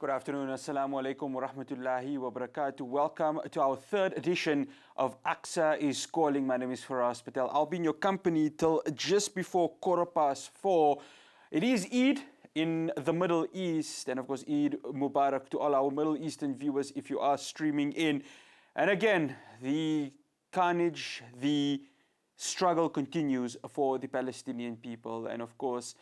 Good afternoon. Assalamu alaikum wa rahmatullahi wa barakatuh. Welcome to our third edition of AQSA is Calling. My name is Faraz Patel. I'll be in your company till just before 4:15. It is Eid in the Middle East, and of course Eid Mubarak to all our Middle Eastern viewers if you are streaming in. And again, the carnage, the struggle continues for the Palestinian people, and of course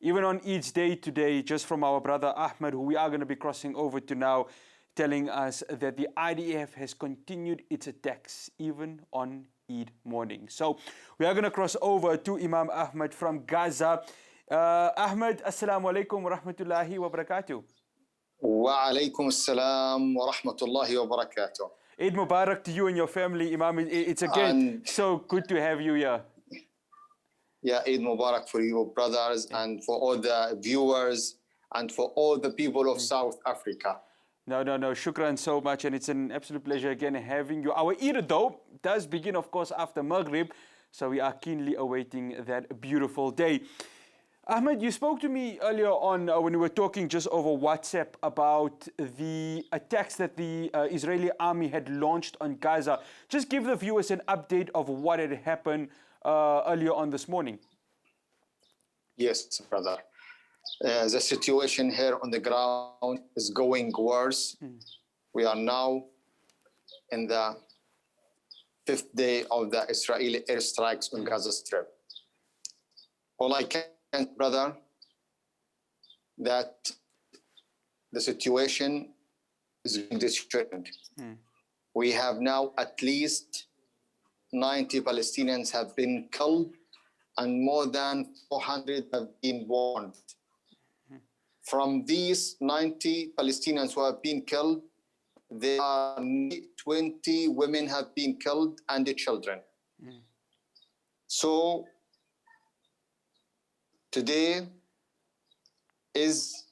even on Eid's day today, just from our brother Ahmed, who we are going to be crossing over to now, telling us that the IDF has continued its attacks even on Eid morning. So we are going to cross over to Imam Ahmed from Gaza. Ahmed, assalamu alaikum wa rahmatullahi wa barakatuh. Wa alaikum assalam wa rahmatullahi wa barakatuh. Eid Mubarak to you and your family, Imam. It's again so good to have you here. Yeah, Eid Mubarak for you, brothers, and for all the viewers, and for all the people of South Africa. No. Shukran so much, and it's an absolute pleasure again having you. Our Eid, though, does begin, of course, after Maghrib, so we are keenly awaiting that beautiful day. Ahmed, you spoke to me earlier on when we were talking just over WhatsApp about the attacks that the Israeli army had launched on Gaza. Just give the viewers an update of what had happened earlier on this morning. Yes, brother. The situation here on the ground is going worse. We are now in the 5th day of the Israeli airstrikes on Gaza Strip. All I can, brother, that the situation is disturbing. We have now at least 90 Palestinians have been killed and more than 400 have been wounded. From these 90 Palestinians who have been killed, there are 20 women have been killed and the children. So today is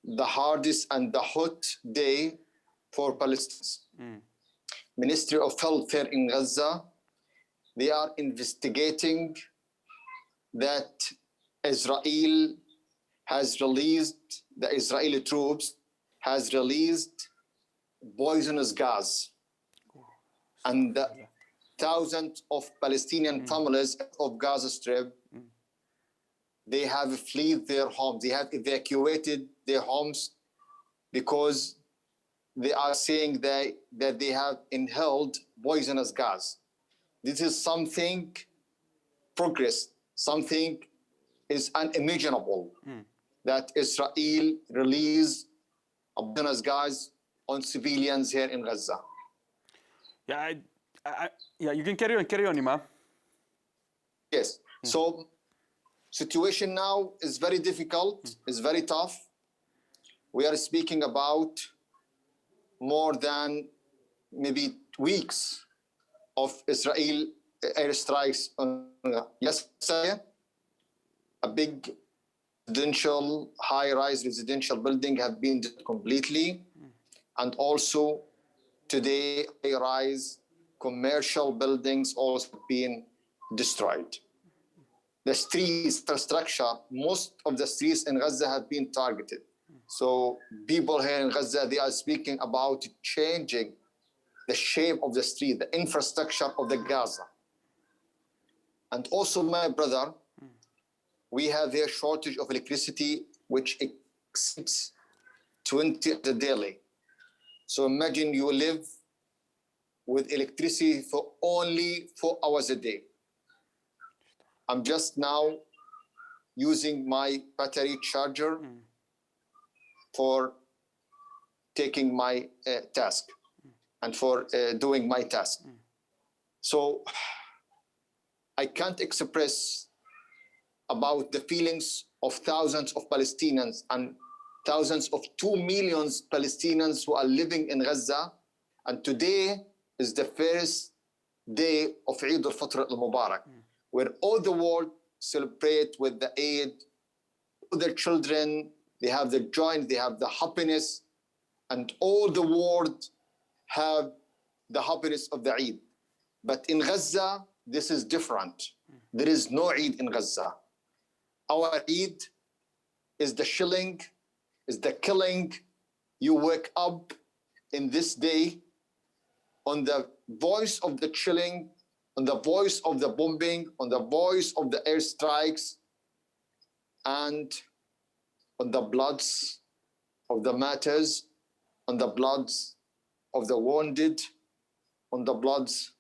the hardest and the hot day for Palestinians. Ministry of Health here in Gaza, they are investigating that Israel has released, the Israeli troops has released poisonous gas. And the thousands of Palestinian families of Gaza Strip, they have fled their homes. They have evacuated their homes because they are saying that they have inhaled poisonous gas. This is something progress, something is unimaginable that Israel release poisonous gas on civilians here in Gaza. Yeah, you can carry on, Imam. Yes. So situation now is very difficult, is very tough. We are speaking about more than maybe weeks of Israel airstrikes on yesterday. A big residential, high-rise residential building have been destroyed completely, and also today high-rise commercial buildings also been destroyed. The streets, infrastructure, most of the streets in Gaza have been targeted. So people here in Gaza, they are speaking about changing the shape of the street, the infrastructure of the Gaza. And also, my brother, we have here shortage of electricity, which exceeds 20 a daily. So imagine you live with electricity for only 4 hours a day. I'm just now using my battery charger for taking my task and for doing my task. So I can't express about the feelings of thousands of Palestinians and thousands of 2 million Palestinians who are living in Gaza. And today is the first day of Eid al-Fitr al-Mubarak, where all the world celebrate with the Eid. Their children, they have the joy, they have the happiness, and all the world have the happiness of the Eid. But in Gaza, this is different. There is no Eid in Gaza. Our Eid is the shelling, is the killing, you wake up in this day on the voice of the chilling, on the voice of the bombing, on the voice of the airstrikes, and on the bloods of the martyrs, on the bloods of the wounded, on the bloods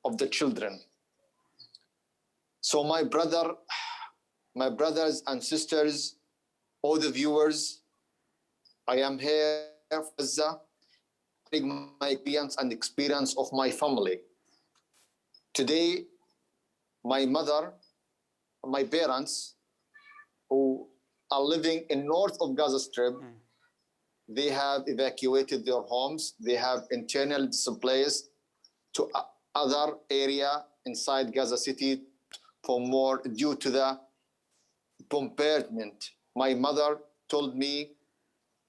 of the children. So my brothers and sisters, all the viewers, I am here for Gaza, my experience and experience of my family. Today, my mother, my parents, who are living in north of Gaza Strip, they have evacuated their homes. They have internally displaced to other area inside Gaza City for more due to the bombardment. My mother told me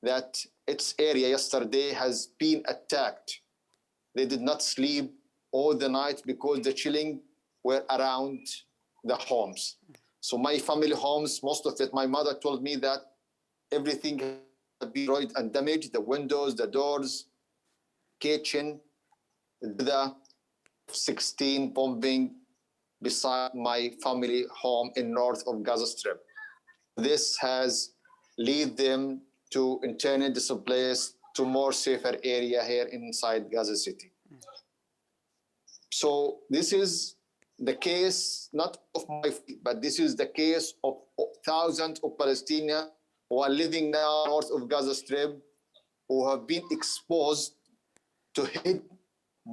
that its area yesterday has been attacked. They did not sleep all the night because the chilling were around the homes. So my family homes, most of it, my mother told me that everything had been destroyed and damaged, the windows, the doors, kitchen, the 16 bombing beside my family home in north of Gaza Strip. This has led them to internally displaced to more safer area here inside Gaza City. So this is the case, not of my, but this is the case of thousands of Palestinians who are living now north of Gaza Strip, who have been exposed to hit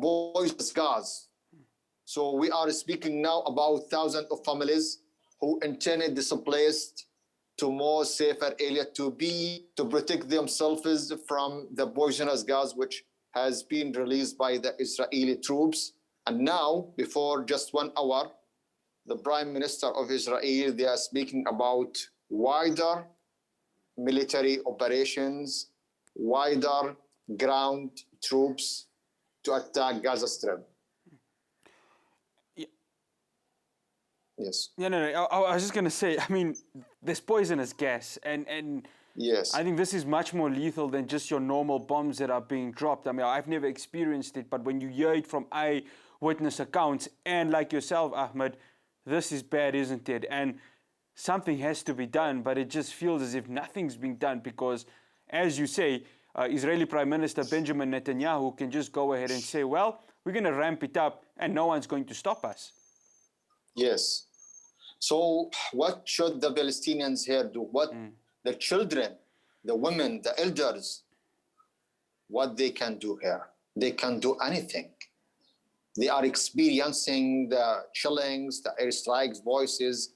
poisonous gas. So we are speaking now about thousands of families who internally displaced to more safer area to protect themselves from the poisonous gas which has been released by the Israeli troops. And now, before just 1 hour, the Prime Minister of Israel, they are speaking about wider military operations, wider ground troops to attack Gaza Strip. Yes. No. I was just going to say, I mean, there's poisonous gas, and yes, I think this is much more lethal than just your normal bombs that are being dropped. I mean, I've never experienced it, but when you hear it from eyewitness accounts, and like yourself, Ahmed, this is bad, isn't it? And something has to be done, but it just feels as if nothing's being done because, as you say, Israeli Prime Minister Benjamin Netanyahu can just go ahead and say, well, we're going to ramp it up and no one's going to stop us. Yes. So what should the Palestinians here do? What the children, the women, the elders, what they can do here? They can do anything. They are experiencing the chillings, the airstrikes, voices.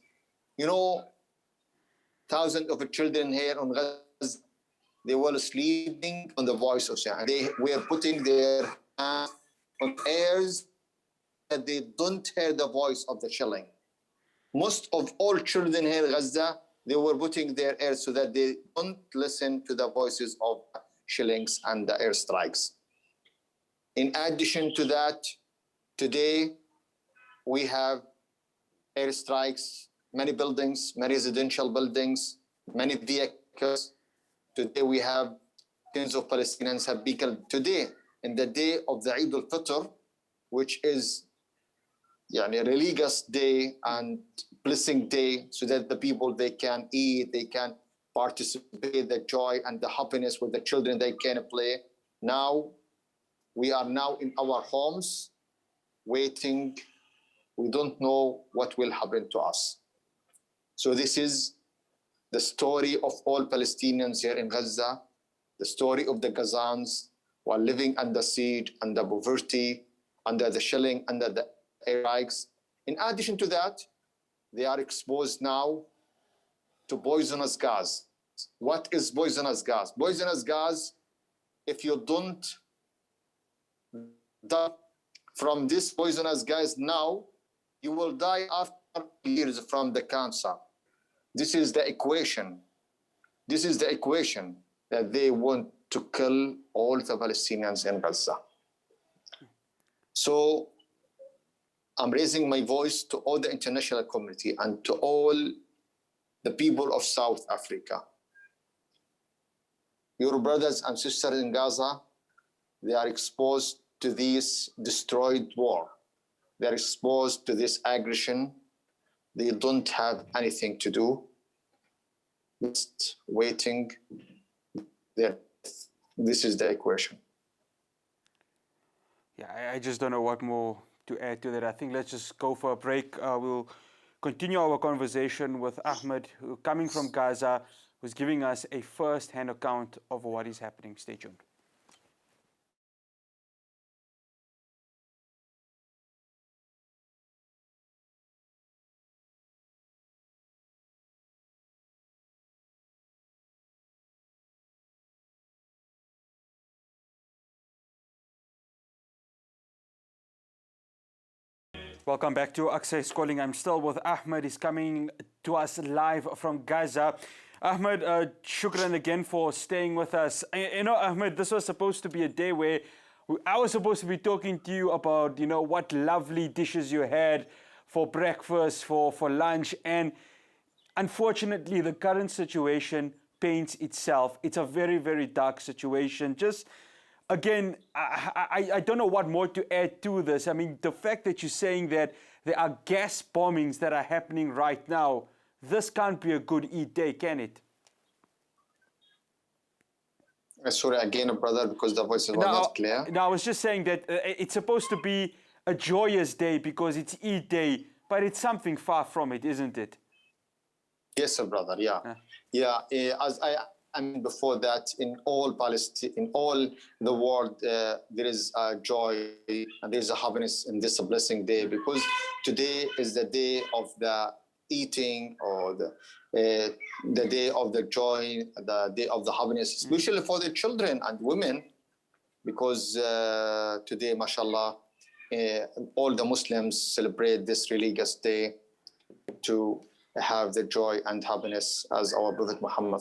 You know, thousands of children here on Gaza, they were sleeping on the voice of Shah. They were putting their hands on ears that they don't hear the voice of the chilling. Most of all children here in Gaza, they were putting their ears so that they don't listen to the voices of chillings and the airstrikes. In addition to that, today we have airstrikes, many buildings, many residential buildings, many vehicles. Today we have tens of Palestinians have been killed. Today, in the day of the Eid al-Fitr, which is a religious day and blessing day, so that the people, they can eat, they can participate, the joy and the happiness with the children, they can play. Now, we are now in our homes, waiting. We don't know what will happen to us. So this is the story of all Palestinians here in Gaza, the story of the Gazans who are living under siege, under poverty, under the shelling, under the airstrikes. In addition to that, they are exposed now to poisonous gas. What is poisonous gas? Poisonous gas, if you don't die from this poisonous gas now, you will die after years from the cancer. This is the equation. This is the equation that they want to kill all the Palestinians in Gaza. So I'm raising my voice to all the international community and to all the people of South Africa. Your brothers and sisters in Gaza, they are exposed to this destroyed war. They are exposed to this aggression. They don't have anything to do, just waiting. This is the equation. Yeah, I just don't know what more to add to that. I think let's just go for a break. We'll continue our conversation with Ahmed, who, coming from Gaza, who's giving us a first-hand account of what is happening. Stay tuned. Welcome back to AQSA is Calling. I'm still with Ahmed. He's coming to us live from Gaza. Ahmed, shukran again for staying with us. You know, Ahmed, this was supposed to be a day where I was supposed to be talking to you about, you know, what lovely dishes you had for breakfast, for lunch. And unfortunately, the current situation paints itself. It's a very, very dark situation. Just again, I don't know what more to add to this. I mean, the fact that you're saying that there are gas bombings that are happening right now, this can't be a good Eid day, can it? Sorry again, brother, because the voices were not clear. No, I was just saying that it's supposed to be a joyous day because it's Eid day, but it's something far from it, isn't it? Yes, sir, brother. Yeah. As I mean, before that, in all Palestine, in all the world, there is a joy and there is a happiness in this blessing day, because today is the day of the eating, or the day of the joy, the day of the happiness, especially for the children and women, because today, mashallah, all the Muslims celebrate this religious day to have the joy and happiness, as our Prophet Muhammad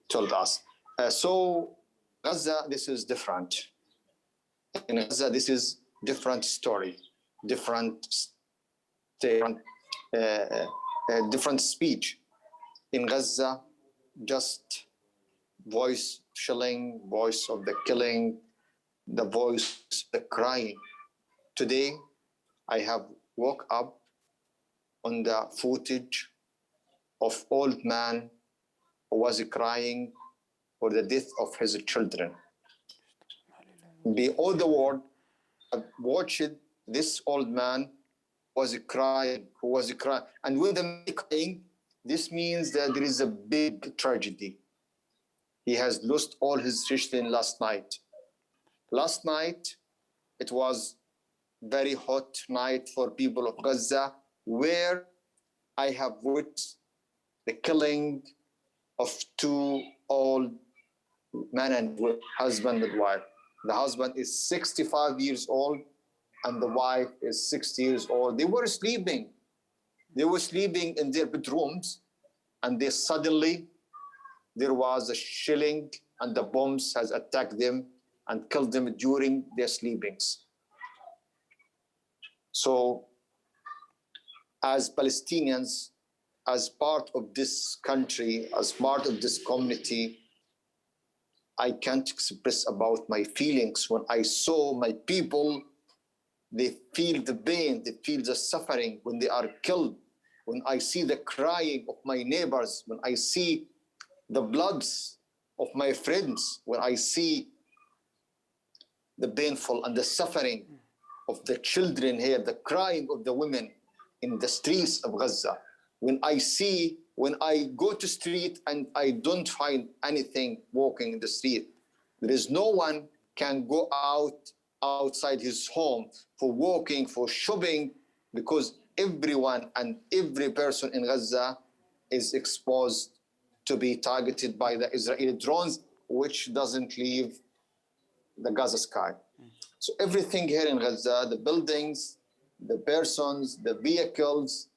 told us. So Gaza, this is different. In Gaza, this is different story, different speech. In Gaza, just voice shelling, voice of the killing, the voice, the crying. Today, I have woke up on the footage of old man who was crying for the death of his children. All the world watched this old man who was crying. And when the man is crying, this means that there is a big tragedy. He has lost all his children last night. Last night, it was very hot night for people of Gaza, where I have witnessed the killing of two old men and husband and wife. The husband is 65 years old and the wife is 60 years old. They were sleeping. They were sleeping in their bedrooms, and suddenly there was a shelling and the bombs has attacked them and killed them during their sleepings. So, as Palestinians, as part of this country, as part of this community, I can't express about my feelings when I saw my people. They feel the pain, they feel the suffering when they are killed, when I see the crying of my neighbors, when I see the bloods of my friends, when I see the painful and the suffering of the children here, the crying of the women in the streets of Gaza. When I go to street and I don't find anything walking in the street, there is no one can go outside his home for walking, for shopping, because everyone and every person in Gaza is exposed to be targeted by the Israeli drones, which doesn't leave the Gaza sky. So everything here in Gaza, the buildings, the persons, the vehicles,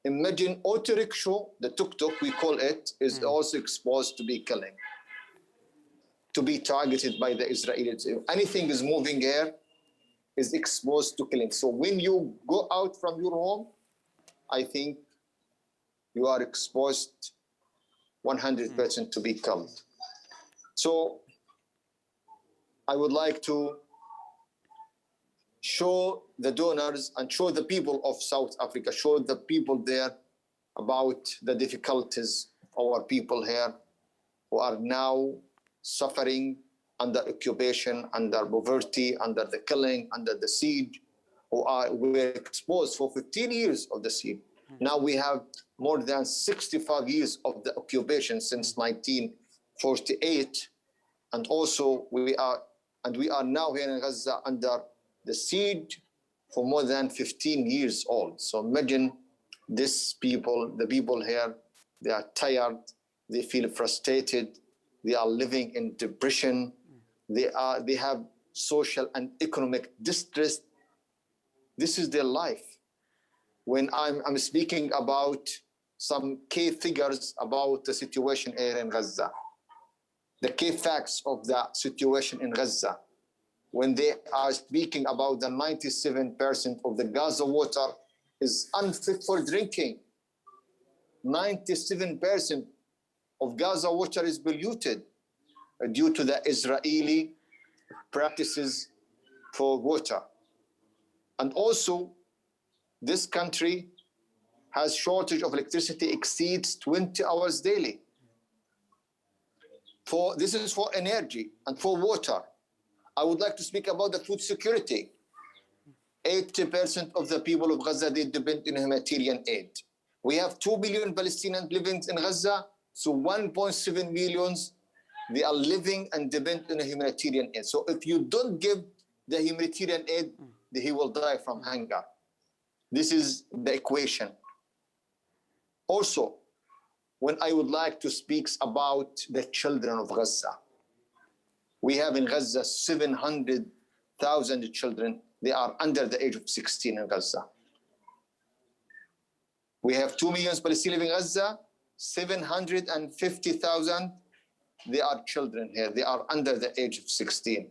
imagine auto rickshaw, the tuk-tuk we call it, is also exposed to be killing, to be targeted by the Israelis. If anything is moving here, is exposed to killing. So when you go out from your home, I think you are exposed 100% to be killed. So I would like to show the donors and show the people of South Africa, show the people there about the difficulties of our people here who are now suffering under occupation, under poverty, under the killing, under the siege, who were exposed for 15 years of the siege. Now we have more than 65 years of the occupation since 1948, and also we are now here in Gaza under the siege for more than 15 years old. So imagine this people, the people here, they are tired, they feel frustrated, they are living in depression, they have social and economic distress. This is their life. When I'm speaking about some key figures about the situation here in Gaza, the key facts of the situation in Gaza, when they are speaking about the 97% of the Gaza water is unfit for drinking. 97% of Gaza water is polluted due to the Israeli practices for water. And also, this country has shortage of electricity exceeds 20 hours daily. This is for energy and for water. I would like to speak about the food security. 80% of the people of Gaza, they depend on humanitarian aid. We have 2 million Palestinians living in Gaza, so 1.7 million, they are living and depend on humanitarian aid. So if you don't give the humanitarian aid, he will die from hunger. This is the equation. Also, when I would like to speak about the children of Gaza, we have in Gaza 700,000 children. They are under the age of 16 in Gaza. We have 2 million Palestinians living in Gaza, 750,000, they are children here. They are under the age of 16.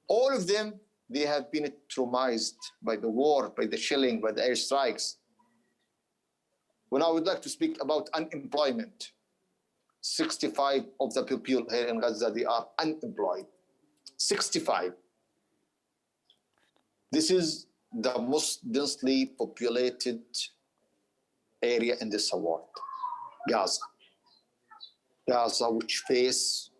All of them, they have been traumatized by the war, by the shelling, by the airstrikes. When I would like to speak about unemployment, 65 of the people here in Gaza, they are unemployed. 65. This is the most densely populated area in this world, Gaza. Gaza, which faced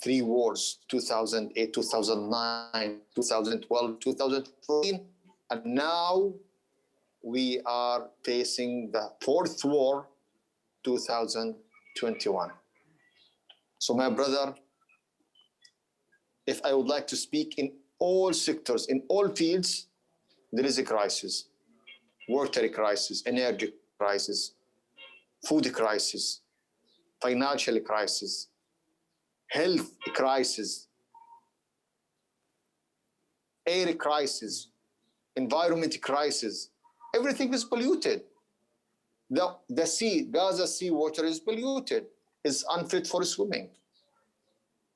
3 wars, 2008, 2009, 2012, 2014, and now we are facing the 4th war, 2021. So my brother, if I would like to speak in all sectors, in all fields, there is a crisis. Water crisis, energy crisis, food crisis, financial crisis, health crisis, air crisis, environment crisis. Everything is polluted. The sea, Gaza sea water is polluted, is unfit for swimming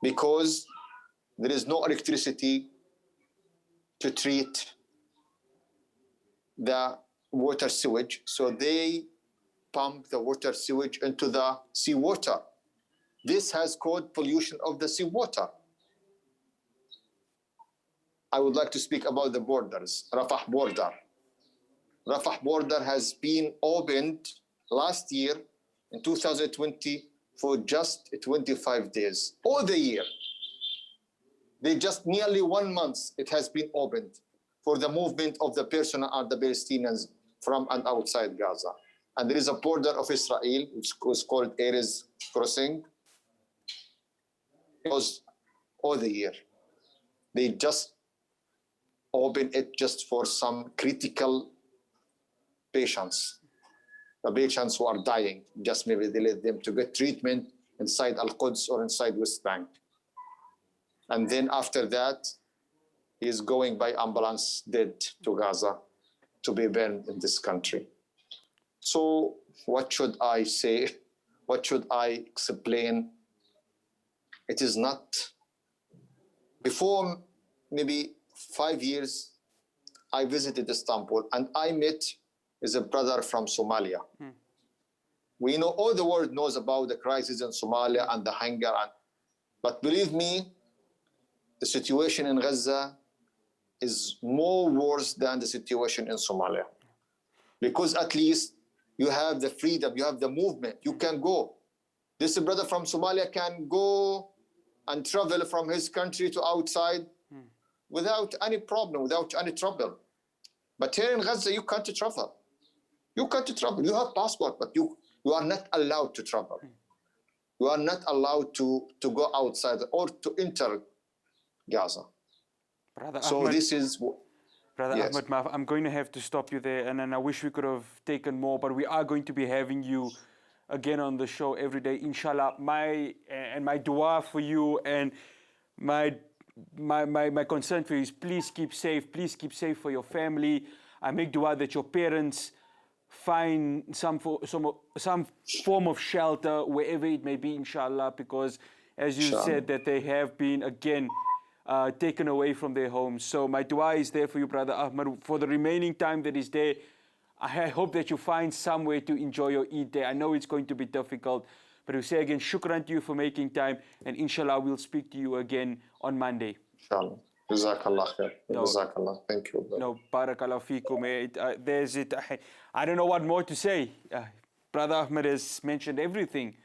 because there is no electricity to treat the water sewage. So they pump the water sewage into the seawater. This has caused pollution of the seawater. I would like to speak about the borders, Rafah border. Rafah border has been opened last year in 2020 for just 25 days, all the year. They just nearly 1 month it has been opened for the movement of the personnel and the Palestinians from and outside Gaza. And there is a border of Israel, which was called Erez Crossing. It was all the year. They just open it just for some critical patients, the patients who are dying. Just maybe they let them to get treatment inside Al-Quds or inside West Bank. And then after that, he is going by ambulance dead to Gaza to be burned in this country. So what should I say? What should I explain? It is not. Before maybe 5 years, I visited Istanbul and I met a brother from Somalia. We know all the world knows about the crisis in Somalia and the hunger. But believe me, the situation in Gaza is more worse than the situation in Somalia. Because at least you have the freedom, you have the movement, you can go. This brother from Somalia can go and travel from his country to outside without any problem, without any trouble. But here in Gaza, you can't travel. You can't travel. You have passport, but you are not allowed to travel. You are not allowed to go outside or to enter Gaza. Brother So Ahmed, this is... Brother Yes. Ahmed Maf, I'm going to have to stop you there, and I wish we could have taken more, but we are going to be having you again on the show every day, inshallah. My dua for you and my concern for you is please keep safe for your family. I make dua that your parents find some form of shelter wherever it may be, inshallah, because as you Inshallah. said that they have been again taken away from their homes. So my dua is there for you, Brother Ahmed, for the remaining time that is there. I hope that you find somewhere to enjoy your Eid there. I know it's going to be difficult, but we say again, shukran to you for making time, and inshallah we'll speak to you again on Monday. Inshallah. Jazakallah khair. No. Jazakallah. Thank you. Brother. No, barakallahu feekum. There's it. I don't know what more to say. Brother Ahmed has mentioned everything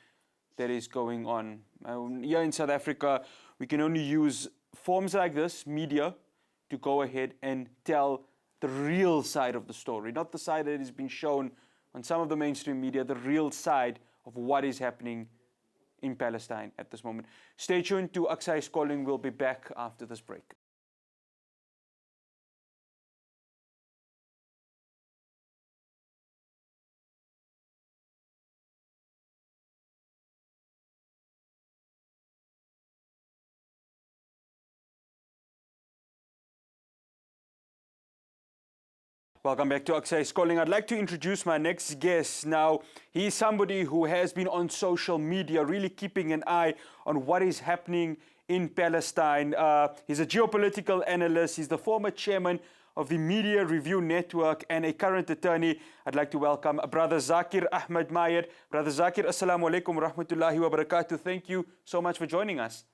that is going on. Here in South Africa, we can only use forms like this, media, to go ahead and tell the real side of the story, not the side that is being shown on some of the mainstream media, the real side of what is happening in Palestine at this moment. Stay tuned to AQSA is Calling. We'll be back after this break. Welcome back to AQSA is Calling. I'd like to introduce my next guest. Now, he's somebody who has been on social media, really keeping an eye on what is happening in Palestine. He's a geopolitical analyst. He's the former chairman of the Media Review Network and a current attorney. I'd like to welcome Brother Zakir Ahmed Mayed. Brother Zakir, assalamu alaikum wa rahmatullahi wa barakatuh. Thank you so much for joining us.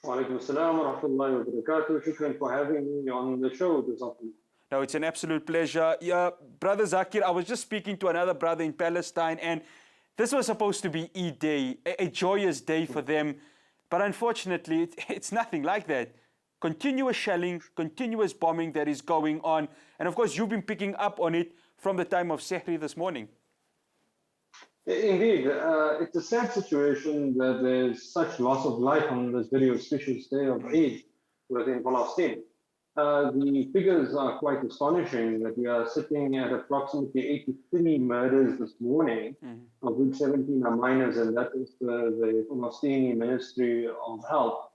Wa alaikum assalam wa rahmatullahi wa barakatuh. Shukran for having me on the show this afternoon. No, it's an absolute pleasure. Yeah, Brother Zakir, I was just speaking to another brother in Palestine, and this was supposed to be Eid Day, a joyous day for them. But unfortunately, it's nothing like that. Continuous shelling, continuous bombing that is going on. And of course, you've been picking up on it from the time of Sehri this morning. Indeed, it's a sad situation that there's such loss of life on this very auspicious day of Eid within Palestine. The figures are quite astonishing that we are sitting at approximately 83 murders this morning, of which 17 are minors, and that is the Palestinian Ministry of Health.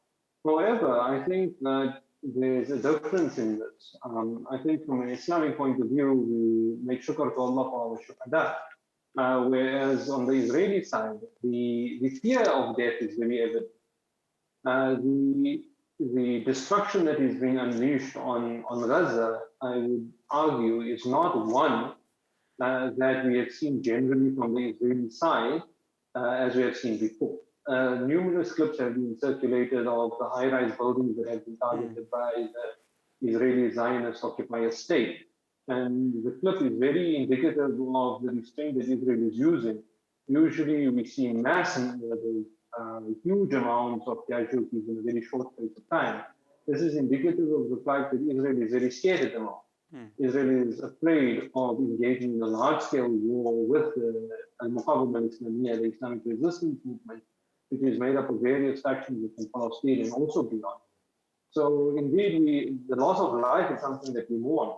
However, I think that there's a difference in this. I think from an Islamic point of view, we make shukr to Allah for our shuhada, whereas on the Israeli side, the fear of death is very evident. The destruction that is being unleashed on Gaza, I would argue, is not one that we have seen generally from the Israeli side, as we have seen before. Numerous clips have been circulated of the high-rise buildings that have been targeted by the Israeli Zionist occupier state. And the clip is very indicative of the restraint that Israel is using. Usually we see mass murders, huge amounts of casualties in a very short space of time. This is indicative of the fact that Israel is very scared at the moment. Israel is afraid of engaging in a large-scale war with the Al-Muqawama al-Islamiyya, the Islamic resistance movement, which is made up of various factions within Palestine and also beyond. So indeed, the loss of life is something that we mourn.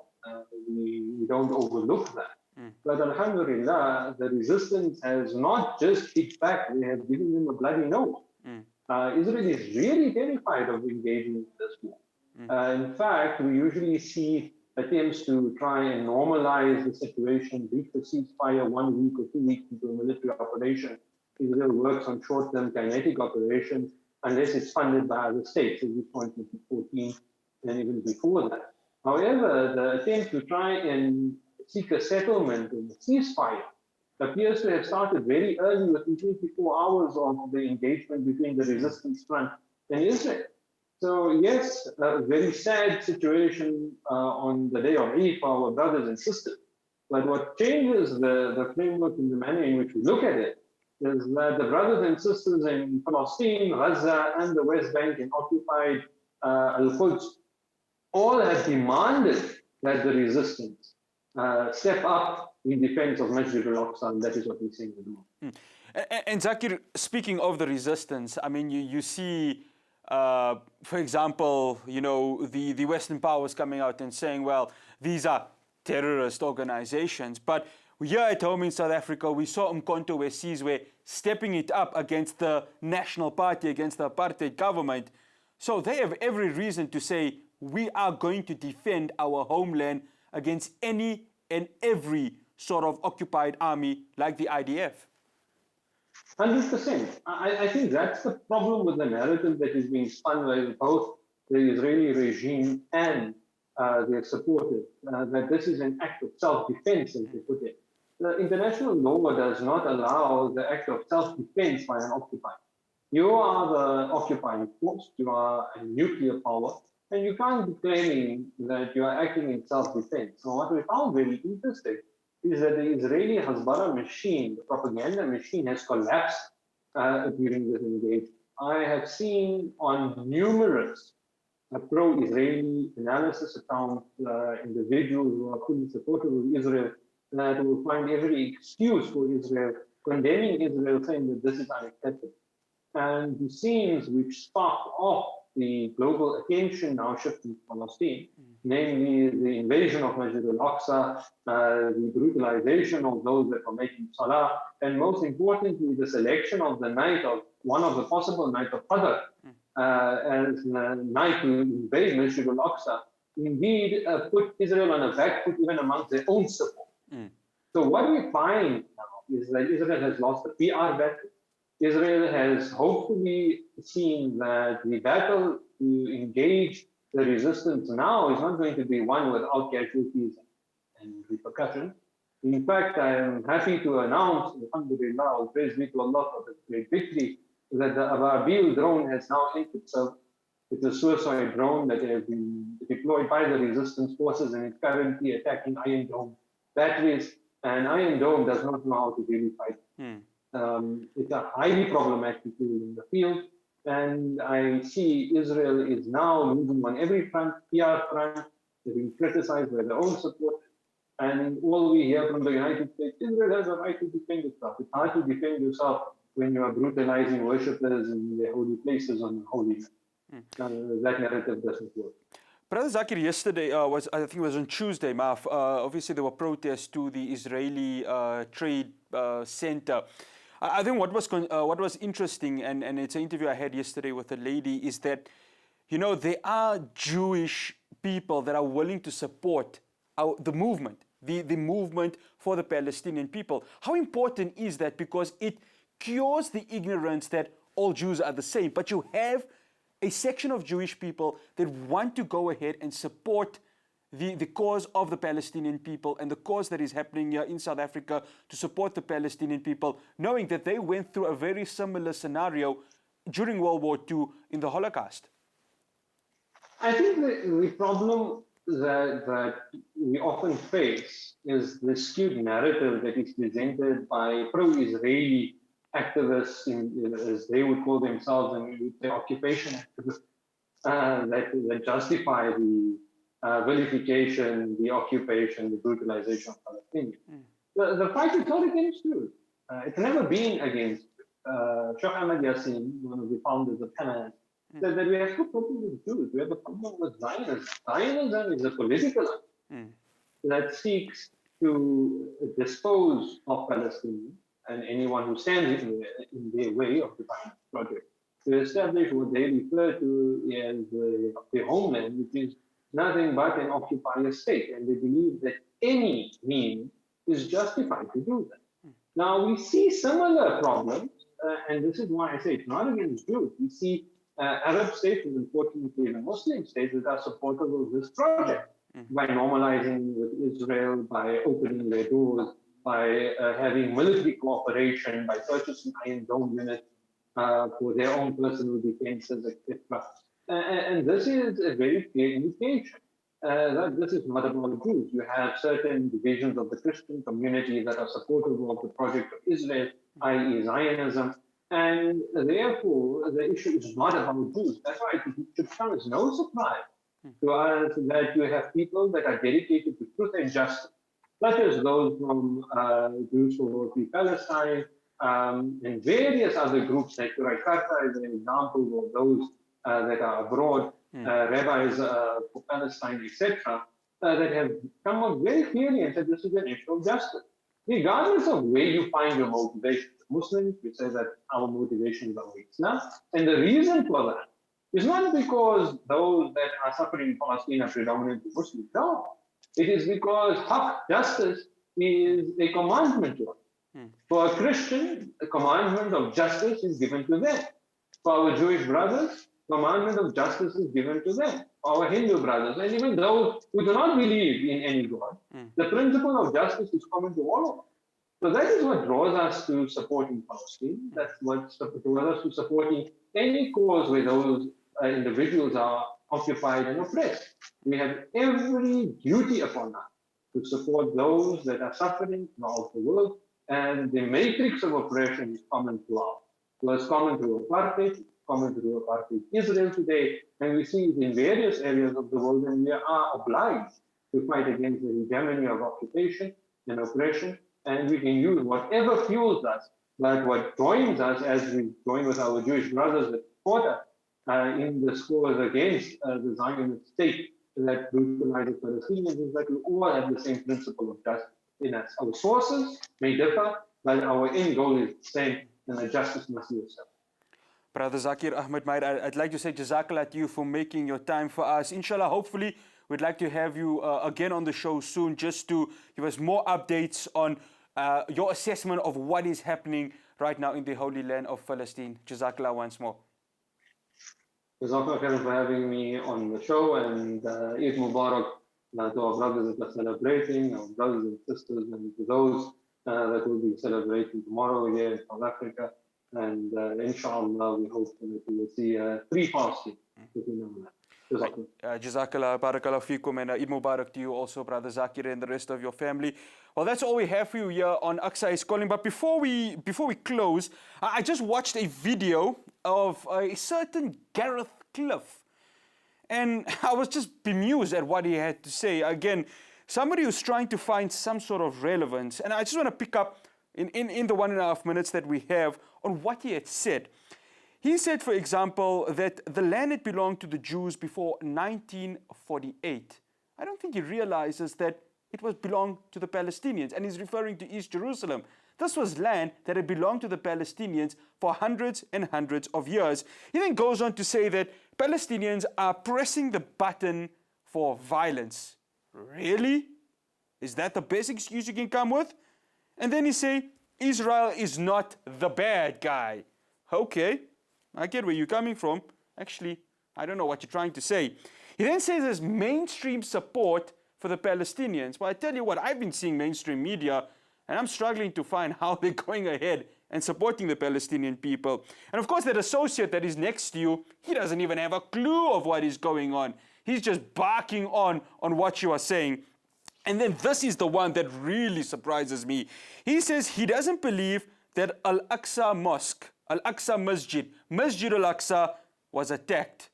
We don't overlook that. But alhamdulillah, the resistance has not just kicked back, they have given them a bloody no. Israel is really terrified of engaging in this war. In fact, we usually see attempts to try and normalize the situation, reach a ceasefire 1 week or 2 weeks into a military operation. Israel works on short-term kinetic operations unless it's funded by other states, at this point in 2014 and even before that. However, the attempt to try and seek a settlement and a ceasefire appears to have started very early, within 24 hours of the engagement between the resistance front and Israel. So yes, a very sad situation on the day of Eid for our brothers and sisters. But what changes the framework in the manner in which we look at it is that the brothers and sisters in Palestine, Gaza, and the West Bank in occupied Al-Quds all have demanded that the resistance step up in defense of Masjid al-Aqsa, and that is what we're seeing at the moment. And Zakir, speaking of the resistance, I mean, you see, for example, you know, the Western powers coming out and saying, well, these are terrorist organizations. But here at home in South Africa, we saw Umkhonto we Sizwe stepping it up against the National Party, against the apartheid government. So they have every reason to say, we are going to defend our homeland against any and every sort of occupied army like the IDF. 100%. I think that's the problem with the narrative that is being spun by both the Israeli regime and their supporters, that this is an act of self-defense, as they put it. The international law does not allow the act of self-defense by an occupier. You are the occupying force, you are a nuclear power, and you can't be claiming that you are acting in self-defense. So what we found very interesting is that the Israeli Hasbara machine, the propaganda machine, has collapsed during this engagement. I have seen on numerous pro-Israeli analysis accounts, individuals who are fully supportive of Israel, that will find every excuse for Israel, condemning Israel, saying that this is unacceptable. And the scenes which sparked off the global attention now shifting to Palestine, namely the invasion of Masjid al-Aqsa, the brutalization of those that were making salah, and most importantly, the selection of the night of one of the possible night of Qadr as the night to invade Masjid al-Aqsa, indeed put Israel on a back foot even amongst their own support. So what we find now is that Israel has lost the PR battle. Israel has hopefully seen that the battle to engage the resistance now is not going to be one without casualties and repercussions. In fact, I am happy to announce, alhamdulillah, praise be to Allah for the great victory, that the Ababil drone has now entered service. It's a suicide drone that has been deployed by the resistance forces and is currently attacking Iron Dome batteries. And Iron Dome does not know how to really fight. It's a highly problematic tool in the field. And I see Israel is now losing on every front, PR front, they're being criticized by their own supporters. And all we hear from the United States, Israel has a right to defend itself. It's hard to defend yourself when you are brutalizing worshippers in their holy places on holy land. That narrative doesn't work. Brother Zakir, yesterday I think it was on Tuesday, Maf. Obviously, there were protests to the Israeli trade center. I think what was interesting, and it's an interview I had yesterday with a lady, is that, you know, there are Jewish people that are willing to support the movement, the movement for the Palestinian people. How important is that? Because it cures the ignorance that all Jews are the same, but you have a section of Jewish people that want to go ahead and support the cause of the Palestinian people and the cause that is happening here in South Africa to support the Palestinian people, knowing that they went through a very similar scenario during World War II in the Holocaust. I think the problem that we often face is the skewed narrative that is presented by pro-Israeli activists, as they would call themselves, and the occupation activists that justify the vilification, the occupation, the brutalization of Palestinians. The fight is not against Jews. It's never been against Sheikh Ahmed Yassin, one of the founders of Hamas, said that we have no problem with Jews. We have a problem with Zionism. Zionism is a political act that seeks to dispose of Palestinians and anyone who stands in their way of the Zionist project, to establish what they refer to as the homeland, which is nothing but an occupier state. And they believe that any means is justified to do that. Now, we see similar problems, and this is why I say it's not against Jews. We see Arab states, and unfortunately even Muslim states, that are supportive of this project by normalizing with Israel, by opening their doors by having military cooperation, by purchasing Iron Dome units for their own personal defenses, etc. And this is a very clear indication that this is not about Jews. You have certain divisions of the Christian community that are supportive of the project of Israel, i.e. Zionism, and therefore the issue is not about Jews. That's why it should come as no surprise to us that you have people that are dedicated to truth and justice, such as those from Jews for Free Palestine, and various other groups like Raikata is an example of those that are abroad, rabbis for Palestine, etc., that have come up very clearly and said this is an issue of justice. Regardless of where you find your motivation, Muslims, we say that our motivations are Islam, and the reason for that is not because those that are suffering in Palestine are predominantly Muslims. No, it is because haq, justice, is a commandment to us. For a Christian, the commandment of justice is given to them. For our Jewish brothers, commandment of justice is given to them. For our Hindu brothers, and even those who do not believe in any God, the principle of justice is common to all of us. So that is what draws us to supporting Palestine. That's what draws us to supporting any cause where those individuals are occupied and oppressed. We have every duty upon us to support those that are suffering throughout the world, and the matrix of oppression is common to all. It was common to apartheid, common to apartheid Israel today, and we see it in various areas of the world, and we are obliged to fight against the hegemony of occupation and oppression, and we can use whatever fuels us, but what joins us as we join with our Jewish brothers that support us in the scores against the Zionist state that brutalizes Palestinians is that we all have the same principle of justice in us. Our sources may differ, but our end goal is the same, and the justice must be yourself. Brother Zakir Ahmed Maid, I'd like to say Jazakallah to you for making your time for us. Inshallah, hopefully, we'd like to have you again on the show soon just to give us more updates on your assessment of what is happening right now in the Holy Land of Palestine. Jazakallah once more. Jazakallah khairan for having me on the show, and Eid Mubarak to our brothers that are celebrating, our brothers and sisters, and to those that will be celebrating tomorrow here in South Africa. And inshallah, we hope that we will see 3 fasting within our land. Jazakallah, barakallah feekum, and Eid Mubarak to you also, Brother Zakir, and the rest of your family. Well, that's all we have for you here on AQSA is Calling. But before we close, I just watched a video of a certain Gareth Cliff, and I was just bemused at what he had to say. Again, somebody who's trying to find some sort of relevance, and I just want to pick up in the 1.5 minutes that we have on what he had said. He said, for example, that the land had belonged to the Jews before 1948. I don't think he realizes that it was belonged to the Palestinians, and he's referring to East Jerusalem. This was land that had belonged to the Palestinians for hundreds and hundreds of years. He then goes on to say that Palestinians are pressing the button for violence. Really? Is that the best excuse you can come with? And then he say, Israel is not the bad guy. Okay, I get where you're coming from. Actually, I don't know what you're trying to say. He then says there's mainstream support for the Palestinians. Well, I tell you what, I've been seeing mainstream media, and I'm struggling to find how they're going ahead and supporting the Palestinian people. And of course, that associate that is next to you, he doesn't even have a clue of what is going on. He's just barking on what you are saying. And then this is the one that really surprises me. He says he doesn't believe that Al-Aqsa Mosque, Al-Aqsa Masjid, Masjid Al-Aqsa was attacked.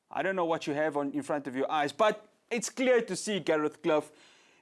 I don't know what you have in front of your eyes, but it's clear to see, Gareth Cliff,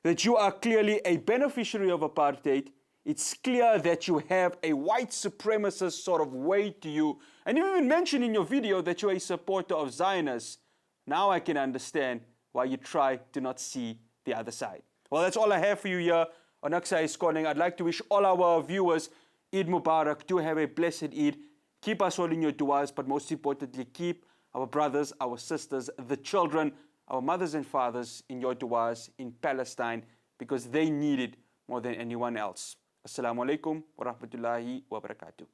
that you are clearly a beneficiary of apartheid. It's clear that you have a white supremacist sort of way to you. And you even mentioned in your video that you're a supporter of Zionists. Now I can understand why you try to not see the other side. Well, that's all I have for you here on AQSA is Calling. I'd like to wish all our viewers Eid Mubarak. Do have a blessed Eid. Keep us all in your du'as, but most importantly, keep our brothers, our sisters, the children, our mothers and fathers in your du'as in Palestine, because they need it more than anyone else. Assalamu alaikum wa rahmatullahi wa barakatuh.